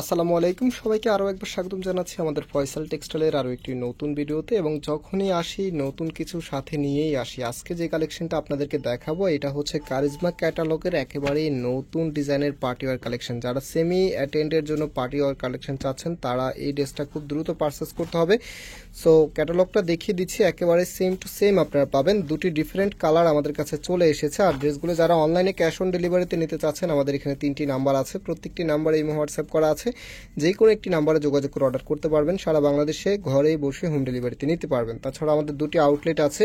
আসসালামু আলাইকুম সবাইকে আরও একবার স্বাগতম জানাচ্ছি আমাদের ফয়সাল টেক্সটাইলের আরও একটি নতুন ভিডিওতে। এবং যখনই আসি নতুন কিছু সাথে নিয়েই আসি। আজকে যে কালেকশনটা আপনাদেরকে দেখাবো এটা হচ্ছে কারিজমা ক্যাটালগের একেবারেই নতুন ডিজাইনের পার্টিওয়ার কালেকশন। যারা সেমি অ্যাটেন্ডের জন্য পার্টিওয়ার কালেকশন চাচ্ছেন তারা এই ড্রেসটা খুব দ্রুত পারচেস করতে হবে। সো ক্যাটালগটা দেখিয়ে দিচ্ছি, একেবারে সেম টু সেম আপনারা পাবেন। দুটি ডিফারেন্ট কালার আমাদের কাছে চলে এসেছে। আর ড্রেসগুলো যারা অনলাইনে ক্যাশ অন ডেলিভারিতে নিতে চাচ্ছেন আমাদের এখানে 3টি নাম্বার আছে, প্রত্যেকটি নাম্বারে ইমো হোয়াটসঅ্যাপ করা আছে। যে কোনো একটি নাম্বারে যোগাযোগ করে অর্ডার করতে পারবেন। সারা বাংলাদেশে ঘরেই বসে হোম ডেলিভারিতে নিতে পারবেন। তাছাড়া আমাদের দুটি আউটলেট আছে,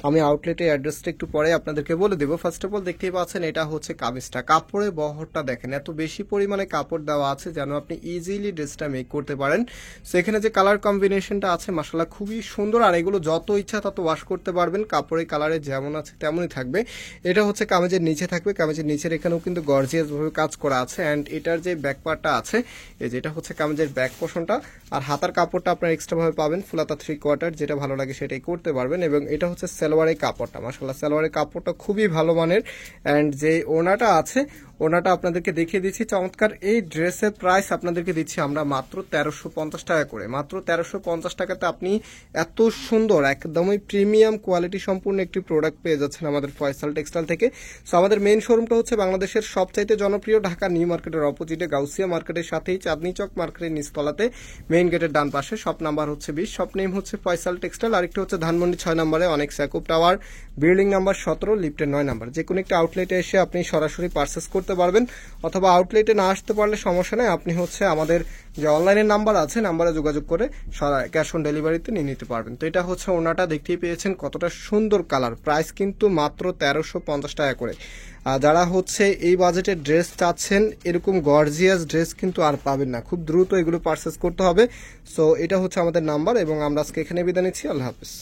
আমি আউটলেটের অ্যাড্রেসটা একটু পরে আপনাদেরকে বলে দেবো। ফার্স্ট অফ অল দেখতেই পাচ্ছেন এটা হচ্ছে কামিজটা, কাপড়ের বহরটা দেখেন, এত বেশি পরিমাণে কাপড় দেওয়া আছে যেন আপনি ইজিলি ড্রেসটা মেক করতে পারেন। সো এখানে যে কালার কম্বিনেশনটা আছে মাশাআল্লাহ খুবই সুন্দর, আর এগুলো যত ইচ্ছা তত ওয়াশ করতে পারবেন, কাপড়ের কালারে যেমন আছে তেমনই থাকবে। এটা হচ্ছে কামিজের নিচে থাকবে, কামিজের নিচের এখানেও কিন্তু গর্জিয়াস ভাবে কাজ করা আছে। অ্যান্ড এটার যে ব্যাক পার্টটা আছে এই যে এটা হচ্ছে কামিজের ব্যাক পোর্শনটা। আর হাতার কাপড়টা আপনারা এক্সট্রা ভাবে পাবেন, ফুলাতা 3/4, যেটা ভালো লাগে সেটাই করতে পারবেন। এবং এটা হচ্ছে সালোয়ারের কাপড়টা, মাশাআল্লাহ সালোয়ারের কাপড়টা খুবই ভালো মানের। অ্যান্ড যে ওনাটা আছে ওনাটা আপনাদেরকে দেখিয়ে দিচ্ছি চমৎকার। এই ড্রেসের প্রাইস আপনাদেরকে দিচ্ছি আমরা মাত্র 1350 টাকা করে। মাত্র 1350 টাকাতে আপনি এত সুন্দর একদমই প্রিমিয়াম কোয়ালিটি সম্পূর্ণ একটি প্রোডাক্ট পেয়ে যাচ্ছেন আমাদের ফয়সাল টেক্সটাইল থেকে। সো আমাদের মেইন শোরুমটা হচ্ছে বাংলাদেশের সবচাইতে জনপ্রিয় ঢাকা নিউ মার্কেটের অপোজিটে গাউসিয়া মার্কেটের সাথেই চাঁদনি চক মার্কেটের নিচতলাতে মেইন গেটের ডান পাশে। শপ নাম্বার হচ্ছে 20, শপ নেম হচ্ছে ফয়সাল টেক্সটাইল। আরেকটি হচ্ছে ধানমন্ডি 6 নম্বরে অনেক স্যাকুপ টাওয়ার, বিল্ডিং নাম্বার 17, লিফটের 9 নাম্বার। যে কোনো একটা আউটলেটে এসে আপনি সরাসরি পারচেস করতে পারবেন, অথবা আউটলেটে না আসতে পারলে সমস্যা নেই, আপনি হচ্ছে আমাদের যে অনলাইনের নাম্বার আছে নাম্বারে যোগাযোগ করে ক্যাশ অন ডেলিভারিতে নিয়ে নিতে পারবেন। তো এটা হচ্ছে ওনাটা, দেখতেই পেয়েছেন কতটা সুন্দর কালার। প্রাইস কিন্তু মাত্র 1350 টাকা করে। যারা হচ্ছে এই বাজেটের ড্রেস চাচ্ছেন এরকম গর্জিয়াস ড্রেস কিন্তু আর পাবেন না, খুব দ্রুত এগুলো পারচেস করতে হবে। সো এটা হচ্ছে আমাদের নাম্বার, এবং আমরা আজকে এখানে বিদায় নিচ্ছি। আল্লাহ হাফিজ।